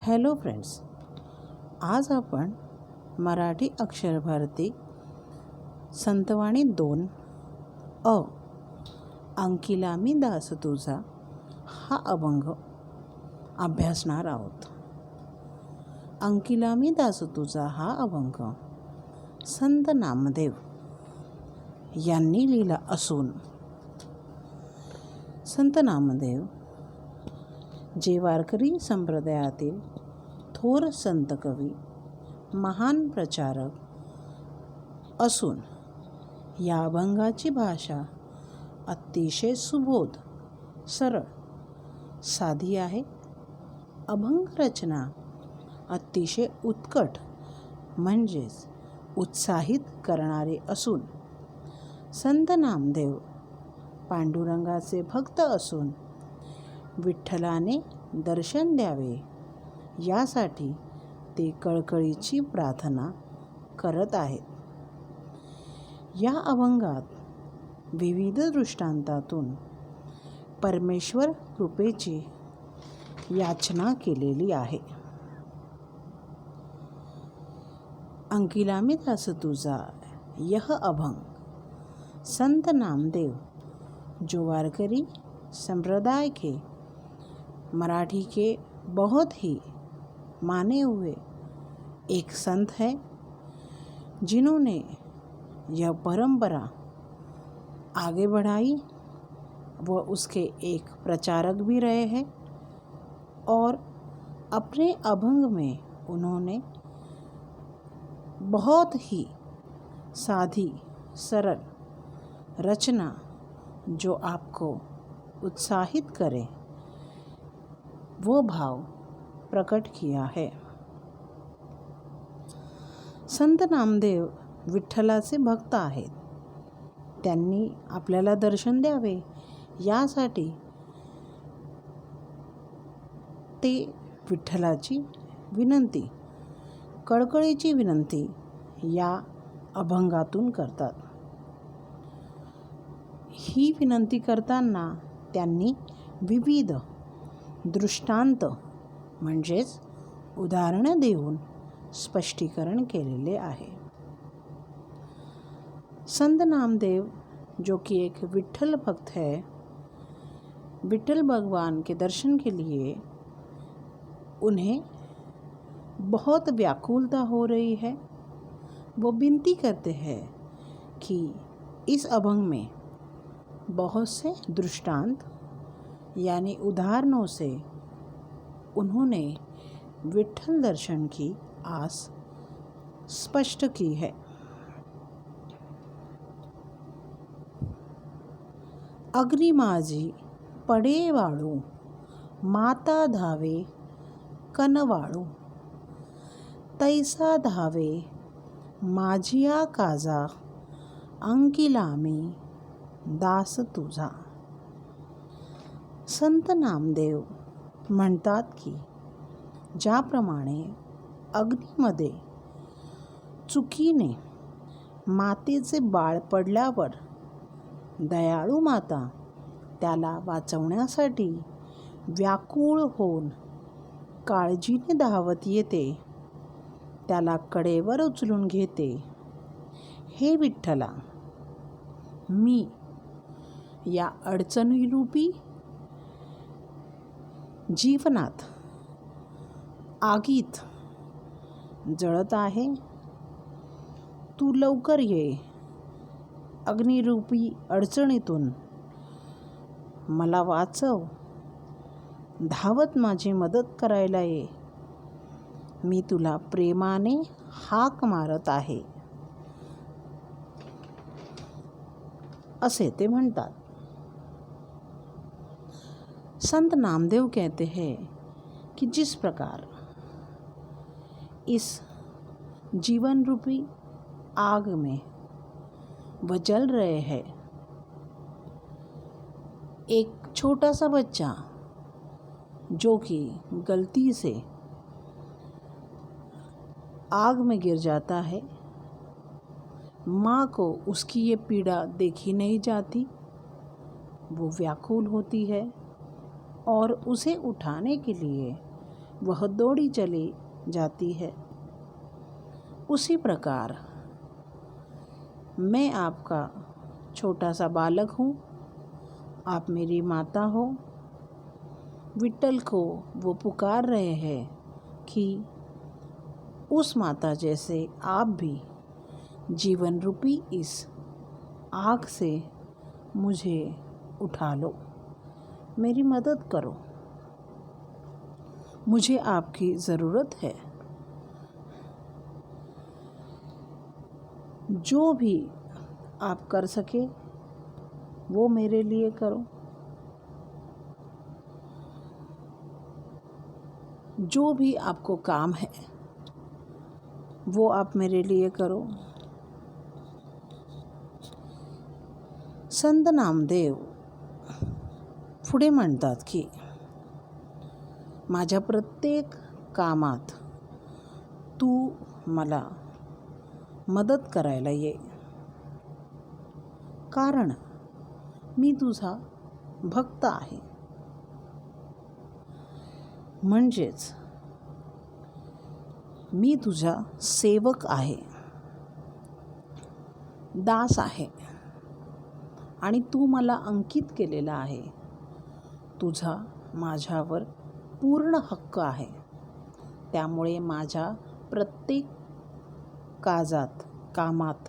Hello friends, आज आपण मराठी अक्षर भारती संतवाणी 2 अ अंकिला मी दास तुझा हा अभंग अभ्यासणार आहोत. अंकिला मी दास तुझा हा अभंग संत नामदेव यांनी लिहिला असून संत नामदेव जे वारकरी संप्रदायातील थोर संत कवी, महान प्रचारक असून या अभंगाची भाषा अतिशय सुबोध, सरळ, साधी आहे. अभंग रचना अतिशय उत्कट म्हणजेच उत्साहित करणारे असून संत नामदेव पांडुरंगाचे भक्त असून विठ्ठलाने दर्शन द्यावे यासाठी ते कळकळीची प्रार्थना करत आहेत. या अभंगात विविध दृष्टांतातून परमेश्वर कृपेची याचना केलेली आहे. अंकिला मी दास तुझा यह अभंग संत नामदेव जो वारकरी संप्रदाय के मराठी के बहुत ही माने हुए एक संत है, जिन्होंने यह परंपरा आगे बढ़ाई. वह उसके एक प्रचारक भी रहे हैं और अपने अभंग में उन्होंने बहुत ही सादी सरल रचना जो आपको उत्साहित करे वो भाव प्रकट किया है. संत नामदेव विठ्ठलाचे भक्त आहेत. त्यांनी आपल्याला दर्शन द्यावे यासाठी ते विठ्ठलाची विनंती, कळकळीची विनंती या अभंगातून करतात. ही विनंती करताना त्यांनी विविध दृष्टांत म्हणजेच उदाहरणं देऊन स्पष्टीकरण केलेले आहे. संत नामदेव जो कि एक विठ्ठल भक्त है, विठ्ठल भगवान के दर्शन के लिए उन्हें बहुत व्याकुलता हो रही है. वो विनती करते हैं कि इस अभंग में बहुत से दृष्टांत यानी उदाहरणों से उन्होंने विठ्ठल दर्शन की आस स्पष्ट की है. अग्नि माझी पडे वाळू, माता धावे कनवाळू, तैसा धावे माझिया काजा, अंकिला मी दास तुझा. संत नामदेव म्हणतात की ज्याप्रमाणे अग्नीमध्ये चुकीने मातेचे बाळ पडल्यावर दयाळू माता त्याला वाचवण्यासाठी व्याकुळ होऊन काळजीने धावत येते, त्याला कडेवर उचलून घेते. हे विठ्ठला, मी या अडचणीरूपी जीवनात आगीत जळत आहे. तू लवकर ये, अग्निरूपी अडचणीतून मला वाचव, धावत माझी मदत करायला ये. मी तुला प्रेमाने हाक मारत आहे, असे ते म्हणतात. संत नामदेव कहते हैं कि जिस प्रकार इस जीवन रूपी आग में वह जल रहे हैं, एक छोटा सा बच्चा जो कि गलती से आग में गिर जाता है, माँ को उसकी ये पीड़ा देखी नहीं जाती, वो व्याकुल होती है और उसे उठाने के लिए वह दौड़ी चली जाती है। उसी प्रकार मैं आपका छोटा सा बालक हूँ, आप मेरी माता हो। विट्ठल को वो पुकार रहे हैं कि उस माता जैसे आप भी जीवन रूपी इस आग से मुझे उठा लो, मेरी मदद करो, मुझे आपकी ज़रूरत है। जो भी आप कर सके वो मेरे लिए करो, जो भी आपको काम है वो आप मेरे लिए करो। संत नामदेव पुढे म्हणतात की माझ्या प्रत्येक कामात तू मला मदत करायला ये, कारण मी तुझा भक्त आहे, म्हणजेच मी तुझा सेवक आहे, दास आहे आणि तू मला अंकित केलेला आहे। तुझा माझ्यावर पूर्ण हक्क आहे, त्यामुळे माझ्या प्रत्येक कामात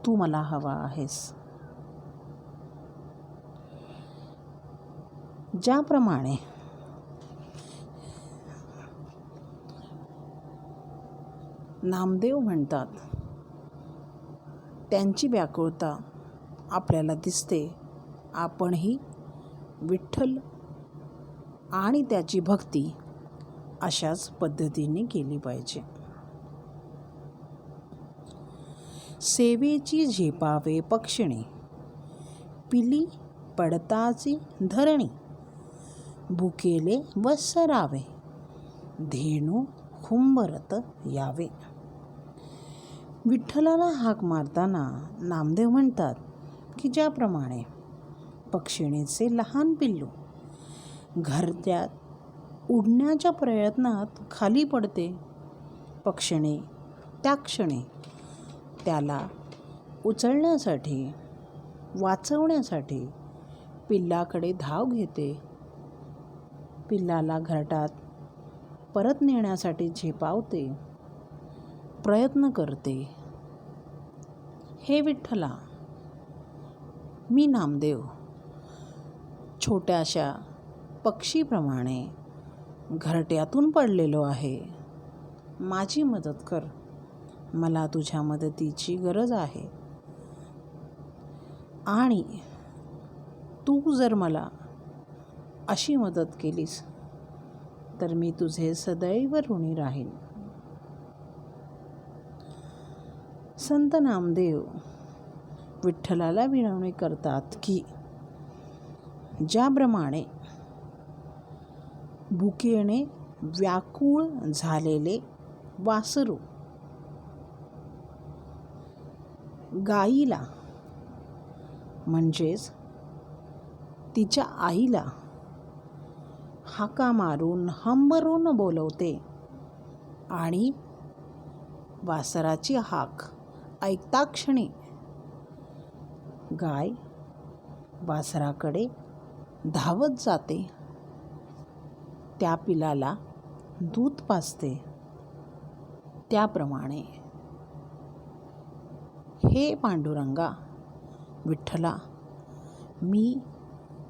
तू मला हवा आहेस। ज्याप्रमाणे नामदेव म्हणतात, त्यांची व्याकुळता आपल्याला दिसते, आपणही विठ्ठल आणि त्याची भक्ती अशाच पद्धतीने केली पाहिजे। सेवेची झेपावे पक्षिणी, पिली पडताची धरणी, भुकेले वसरावे, धेनू हुंबरत यावे। विठ्ठलाला हाक मारताना नामदेव म्हणतात की ज्याप्रमाणे पक्षिणीचे लहान पिल्लू घरट्यात उडण्याच्या प्रयत्नात खाली पडते, पक्षिणी त्या क्षणी त्याला उचलण्यासाठी, वाचवण्यासाठी पिल्लाकडे धाव घेते, पिल्लाला घरट्यात परत नेण्यासाठी झेपावते, प्रयत्न करते। हे विठ्ठला, मी नामदेव छोट्याशा पक्षीप्रमाणे घरट्यातून पडलेलो आहे, माझी मदत कर, मला तुझ्या मदतीची गरज आहे। आणि तू जर मला अशी मदत केलीस तर मी तुझे सदैव ऋणी राहीन। संत नामदेव विठ्ठलाला विनवणी करतात की ज्याप्रमाणे भुकेने व्याकुळ झालेले वासरू गाईला म्हणजेच तिच्या आईला हाका मारून हंबरून बोलवते आणि वासराची हाक ऐकता क्षणी गाय वासराकडे धावत जाते, त्या पिलाला दूध पाजते, त्याप्रमाणे हे पांडुरंगा विठ्ठला, मी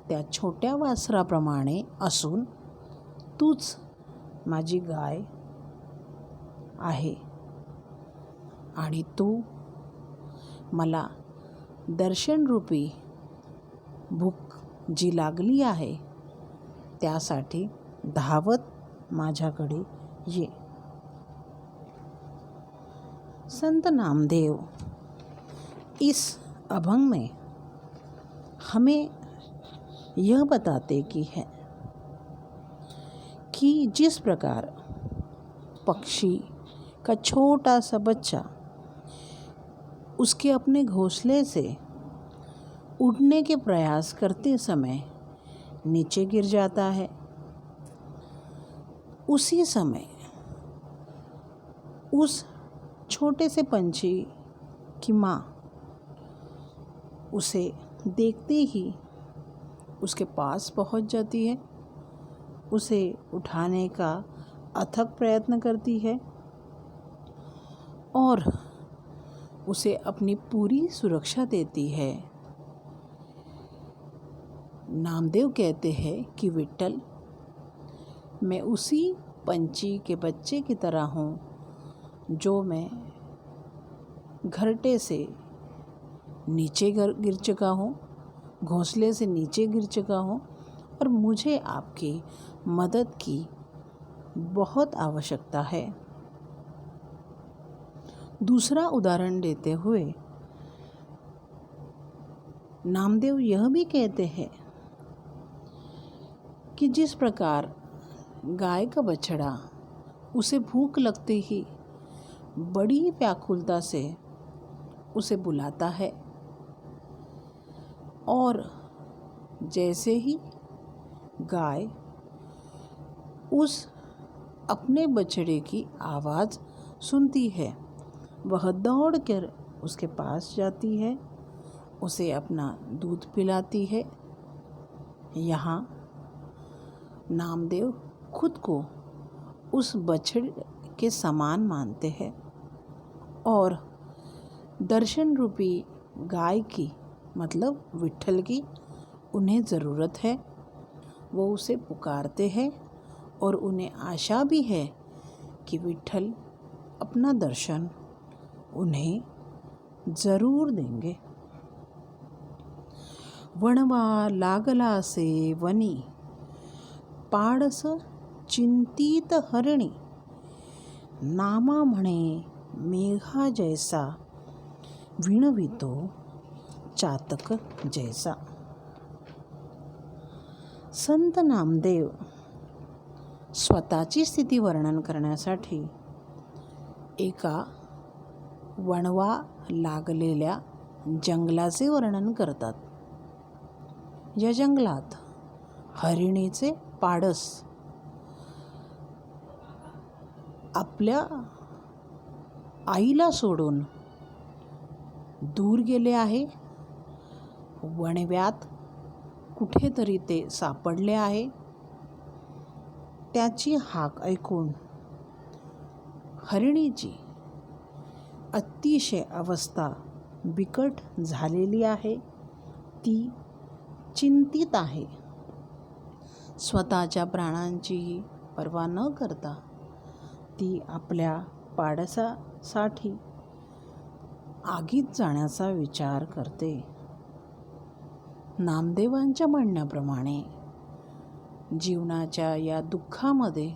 त्या छोट्या वासराप्रमाणे असून तूच माझी गाय आहे आणि तू मला दर्शनरूपी भूक जी लागली आहे त्यासाठी धावत माझ्याकडे ये। संत नामदेव इस अभंग में हमें यह बताते कि जिस प्रकार पक्षी का छोटा सा बच्चा उसके अपने घोंसले से उड़ने के प्रयास करते समय नीचे गिर जाता है, उसी समय उस छोटे से पंछी की माँ उसे देखते ही उसके पास पहुंच जाती है, उसे उठाने का अथक प्रयत्न करती है और उसे अपनी पूरी सुरक्षा देती है। नामदेव कहते हैं कि विट्ठल, मैं उसी पंछी के बच्चे की तरह हूँ जो मैं घरटे से नीचे गिर चुका हूँ, घोंसले से नीचे गिर चुका हूँ और मुझे आपकी मदद की बहुत आवश्यकता है। दूसरा उदाहरण देते हुए नामदेव यह भी कहते हैं कि जिस प्रकार गाय का बछड़ा उसे भूख लगते ही बड़ी व्याकुलता से उसे बुलाता है और जैसे ही गाय उस अपने बछड़े की आवाज़ सुनती है, वह दौड़कर उसके पास जाती है, उसे अपना दूध पिलाती है। यहाँ नामदेव खुद को उस बछड़े के समान मानते हैं और दर्शन रूपी गाय की मतलब विट्ठल की उन्हें ज़रूरत है। वो उसे पुकारते हैं और उन्हें आशा भी है कि विट्ठल अपना दर्शन उन्हें ज़रूर देंगे। वणवा लागला से वनी, पाडस चिंतित हरिणी, नामा म्हणे मेघा जैसा, विणवितो चातक जैसा। संत नामदेव स्वतःची स्थिती वर्णन करण्यासाठी एका वणवा लागलेल्या जंगलाचे वर्णन करतात। या जंगलात हरिणीचे पाडस आपल्या आईला सोडून दूर गेले आहे। वणव्यात कुठेतरी ते सापडले आहे। त्याची हाक ऐकून हरिणीची अतिशय अवस्था बिकट झालेली आहे। ती चिंतित आहे। स्वतःच्या प्राणांचीही पर्वा न करता ती आपल्या पाडसासाठी आगीत जाण्याचा विचार करते। नामदेवांच्या म्हणण्याप्रमाणे जीवनाच्या या दुःखामध्ये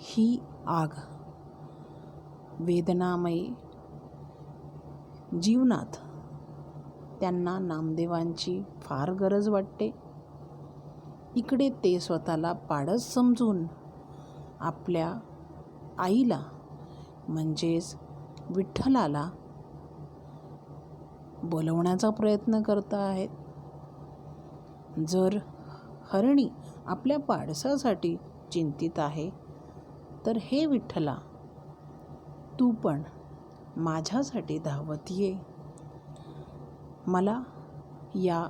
ही आग वेदनामयी जीवनात त्यांना नामदेवांची फार गरज वाटते। इकडे ते स्वतःला पाडस समजून आपल्या आईला म्हणजेच विठ्ठलाला बोलवण्याचा प्रयत्न करत आहेत। जर हरिणी आपल्या पाडसासाठी चिंतित आहे तर हे विठ्ठला, तू पण माझ्यासाठी धावत ये, मला या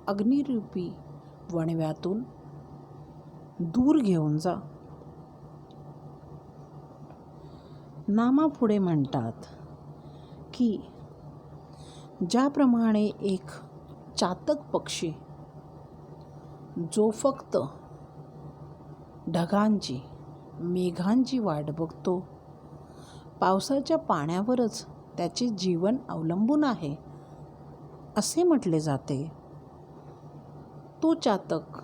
अग्निरूपी वणव्यातून दूर घेऊन जा। नामा पुढे म्हणतात की ज्याप्रमाणे एक चातक पक्षी जो फक्त ढगांची मेघांची वाट बघतो, पावसाच्या पाण्यावरच त्याचे जीवन अवलंबून आहे असे म्हटले जाते, तो चातक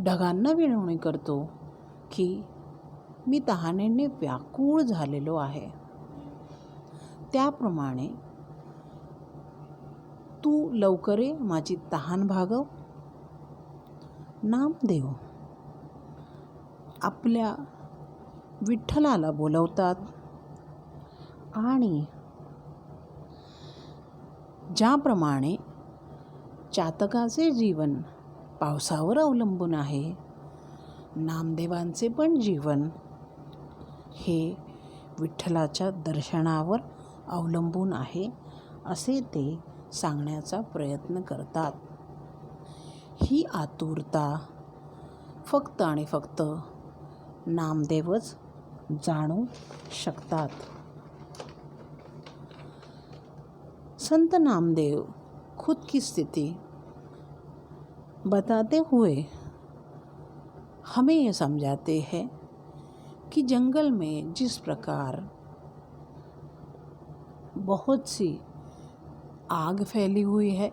ढगांना विनवणी करतो की मी तहानेने व्याकुळ झालेलो आहे, त्याप्रमाणे तू लवकर ये, माझी तहान भागव। नामदेव आपल्या विठ्ठलाला बोलवतात आणि ज्याप्रमाणे चातकाचे जीवन पावसावर अवलंबून आहे, नामदेवांचे पण जीवन हे विठ्ठलाच्या दर्शनावर अवलंबून आहे असे ते सांगण्याचा प्रयत्न करतात. ही आतुरता फक्त आणि फक्त नामदेवच जाणू शकतात. संत नामदेव खुद की स्थिति बताते हुए हमें ये समझाते हैं कि जंगल में जिस प्रकार बहुत सी आग फैली हुई है,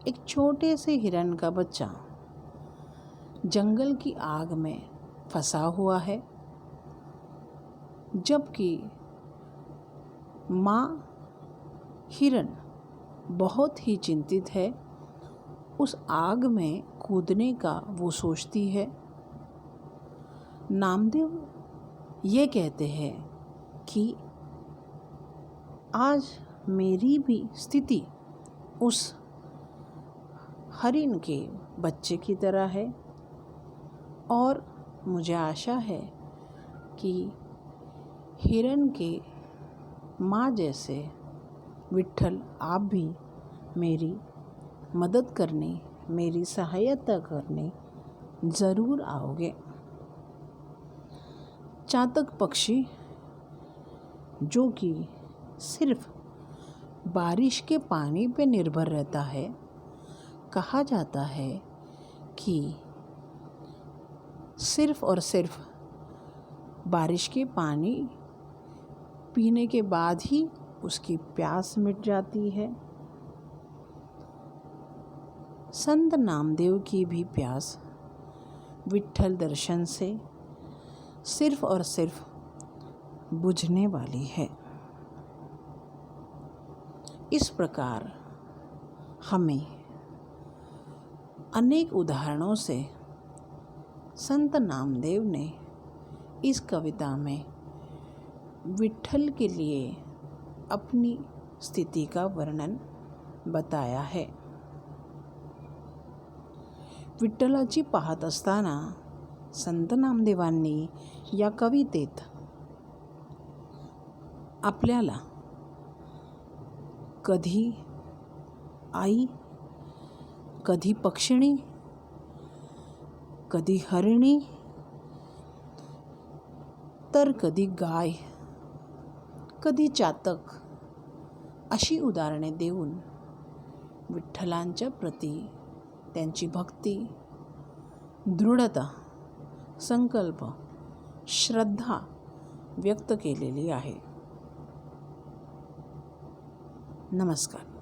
एक छोटे से हिरण का बच्चा जंगल की आग में फंसा हुआ है, जबकि माँ हिरण बहुत ही चिंतित है। उस आग में कूदने का वो सोचती है। नामदेव ये कहते हैं कि आज मेरी भी स्थिति उस हरिण के बच्चे की तरह है और मुझे आशा है कि हिरण के माँ जैसे विठ्ठल आप भी मेरी मदद करने, मेरी सहायता करने ज़रूर आओगे। चातक पक्षी जो कि सिर्फ बारिश के पानी पे निर्भर रहता है, कहा जाता है कि सिर्फ और सिर्फ बारिश के पानी पीने के बाद ही उसकी प्यास मिट जाती है। संत नामदेव की भी प्यास विठ्ठल दर्शन से सिर्फ और सिर्फ बुझने वाली है। इस प्रकार हमें अनेक उदाहरणों से संत नामदेव ने इस कविता में विठ्ठल के लिए अपनी स्थिति का वर्णन बताया है। विठ्ठलाची पाहत असताना संत नामदेवांनी या कवितेत आपल्याला कधी आई, कधी पक्षिणी, कधी हरिणी, तर कधी गाय, कधी चातक अशी उदाहरणे देऊन विठ्ठलांच्या प्रती त्यांची भक्ती, दृढता, संकल्प, श्रद्धा व्यक्त केलेली आहे. नमस्कार.